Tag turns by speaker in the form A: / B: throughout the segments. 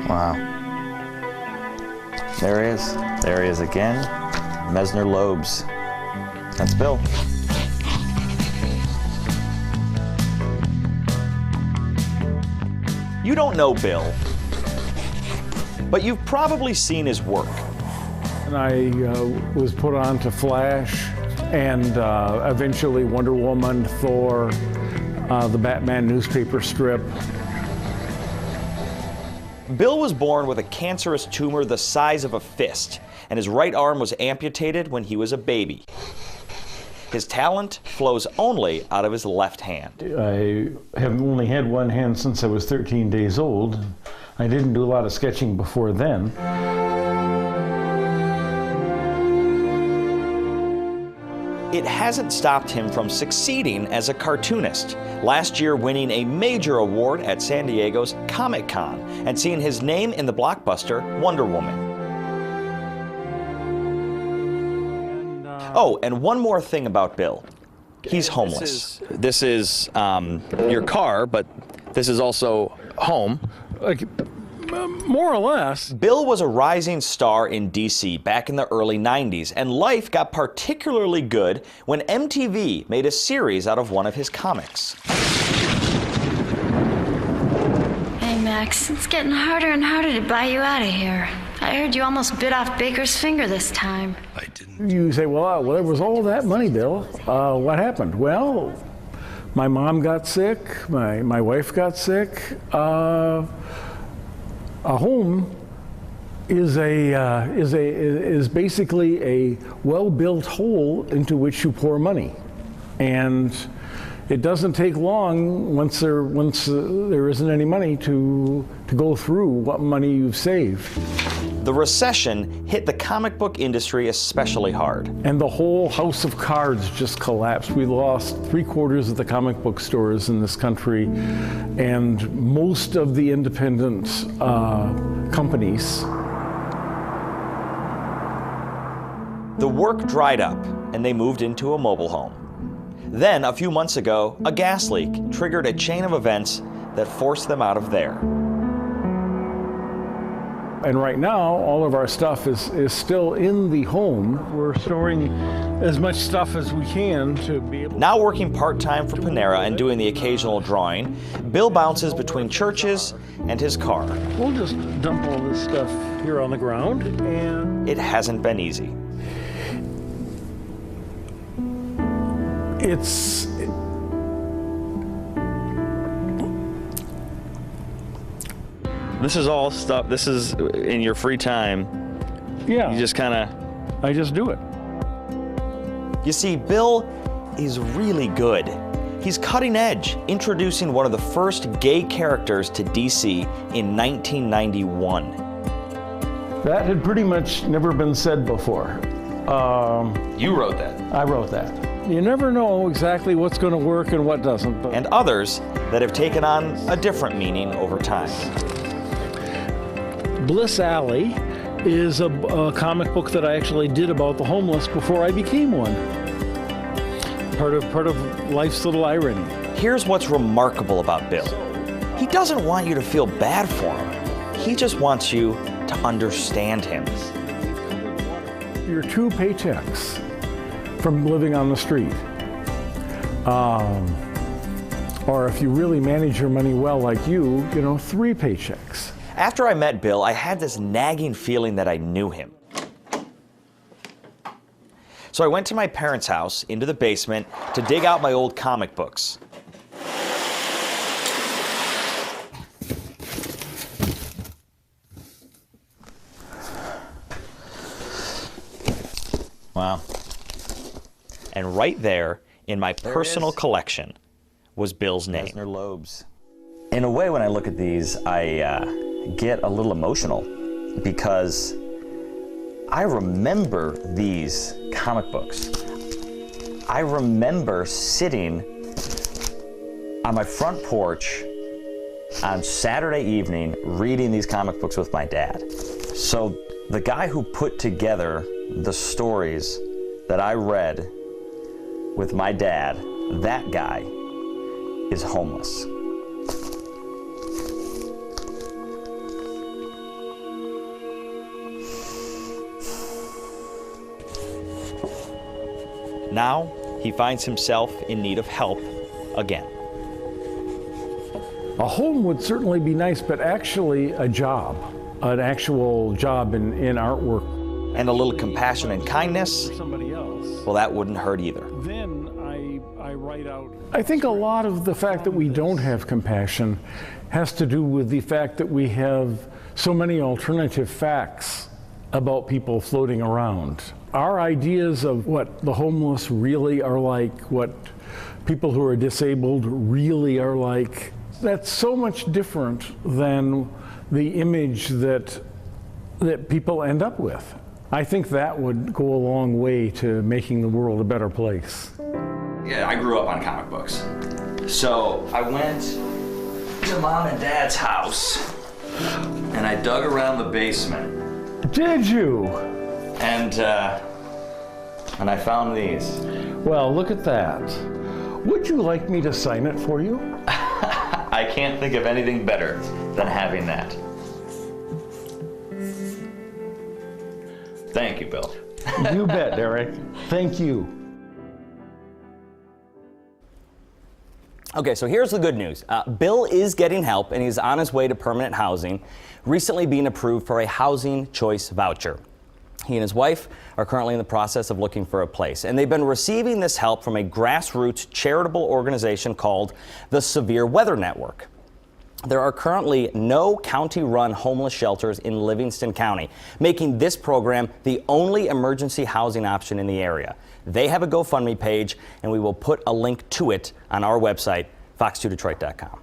A: Wow. There he is. There he is again. Messner-Loebs. That's Bill. You don't know Bill, but you've probably seen his work.
B: And I was put on to Flash and eventually Wonderwoman, Thor, the Batman newspaper strip.
A: Bill was born with a cancerous tumor the size of a fist, and his right arm was amputated when he was a baby. His talent flows only out of his left hand.
B: I have only had one hand since I was 13 days old. I didn't do a lot of sketching before then.
A: It hasn't stopped him from succeeding as a cartoonist, last year winning a major award at San Diego's Comic-Con and seeing his name in the blockbuster Wonder Woman. Oh, and one more thing about Bill. He's homeless.
C: This is your car, but this is also home.
B: Like, more or less.
A: Bill was a rising star in DC back in the early 90s, and life got particularly good when MTV made a series out of one of his comics.
D: Hey, Max, it's getting harder and harder to buy you out of here. I heard you almost bit off Baker's finger this time.
E: I didn't.
B: You say, well, there was all that money, Bill. What happened? Well, my mom got sick, my wife got sick. A home is basically a well-built hole into which you pour money, and it doesn't take long once there isn't any money to go through what money you've saved.
A: The recession hit the comic book industry especially hard.
B: And the whole house of cards just collapsed. We lost 3/4 of the comic book stores in this country, and most of the independent companies.
A: The work dried up, and they moved into a mobile home. Then, a few months ago, a gas leak triggered a chain of events that forced them out of there.
B: And right now, all of our stuff is still in the home. We're storing as much stuff as we can to be able.
A: Now working part-time for Panera and doing the occasional drawing, Bill bounces between churches and his car.
B: We'll just dump all this stuff here on the ground, and
A: It hasn't been easy.
B: it's
C: This is all stuff, this is in your free time.
B: yeah.
C: You just kind of,
B: I just do it.
A: You see, Bill is really good. He's cutting edge, introducing one of the first gay characters to DC in 1991.
B: That had pretty much never been said before.
A: You wrote that.
B: I wrote that. You never know exactly what's going to work and what doesn't. But
A: And others that have taken on a different meaning over time.
B: Bliss Alley is a comic book that I actually did about the homeless before I became one. Part of life's little irony.
A: Here's what's remarkable about Bill. He doesn't want you to feel bad for him. He just wants you to understand him.
B: You're 2 paychecks from living on the street. Or if you really manage your money well like you know, 3 paychecks.
A: After I met Bill, I had this nagging feeling that I knew him. So I went to my parents' house, into the basement, to dig out my old comic books. Wow. And right there, in my personal collection, was Bill's name. Messner-Loebs. In a way, when I look at these, I get a little emotional because I remember these comic books. I remember sitting on my front porch on Saturday evening reading these comic books with my dad. So the guy who put together the stories that I read with my dad, that guy is homeless. Now, he finds himself in need of help again.
B: A home would certainly be nice, but actually a job, an actual job in artwork.
A: And a little compassion and kindness,
B: Somebody else.
A: well, that wouldn't hurt either.
B: Then I write out. I think a lot of the fact that we don't have compassion has to do with the fact that we have so many alternative facts about people floating around. Our ideas of what the homeless really are like, what people who are disabled really are like, that's so much different than the image that people end up with. I think that would go a long way to making the world a better place.
A: Yeah, I grew up on comic books. So I went to Mom and Dad's house and I dug around the basement.
B: Did you?
A: And I found these.
B: Well, look at that. Would you like me to sign it for you?
A: I can't think of anything better than having that. Thank you, Bill.
B: You bet, Eric. Thank you.
E: Okay, so here's the good news. Bill is getting help and he's on his way to permanent housing, recently being approved for a housing choice voucher. He and his wife are currently in the process of looking for a place, and they've been receiving this help from a grassroots charitable organization called the Severe Weather Network. There are currently no county-run homeless shelters in Livingston County, making this program the only emergency housing option in the area. They have a GoFundMe page, and we will put a link to it on our website, fox2detroit.com.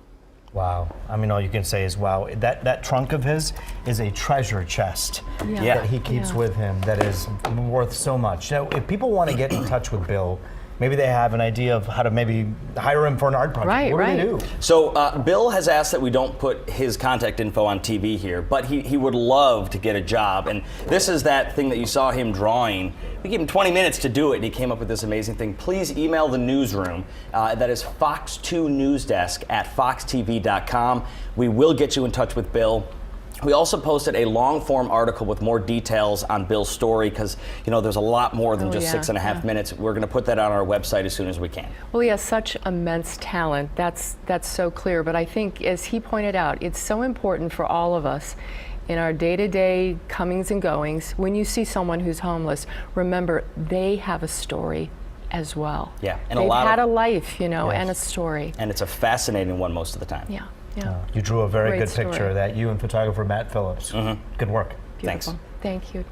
F: Wow. I mean, all you can say is wow. That trunk of his is a treasure chest that he keeps with him that is worth so much. Now, if people want to get in touch with Bill, maybe they have an idea of how to maybe hire him for an art project. What do they do?
E: So Bill has asked that we don't put his contact info on TV here, but he would love to get a job. And this is that thing that you saw him drawing. We gave him 20 minutes to do it, and he came up with this amazing thing. Please email the newsroom. That is fox2newsdesk@foxtv.com. We will get you in touch with Bill. We also posted a long-form article with more details on Bill's story because, you know, there's a lot more than just 6.5 minutes. We're going to put that on our website as soon as we can.
G: Well, he has such immense talent. That's so clear. But I think, as he pointed out, it's so important for all of us in our day-to-day comings and goings. When you see someone who's homeless, remember they have a story as well.
E: Yeah, and
G: they've had a life, you know, and a story.
E: And it's a fascinating one most of the time.
G: Yeah. Yeah.
F: You drew a very
G: Great
F: good
G: story.
F: picture of that, you and photographer Matt Phillips. Good work.
G: Beautiful.
E: Thanks.
G: Thank you.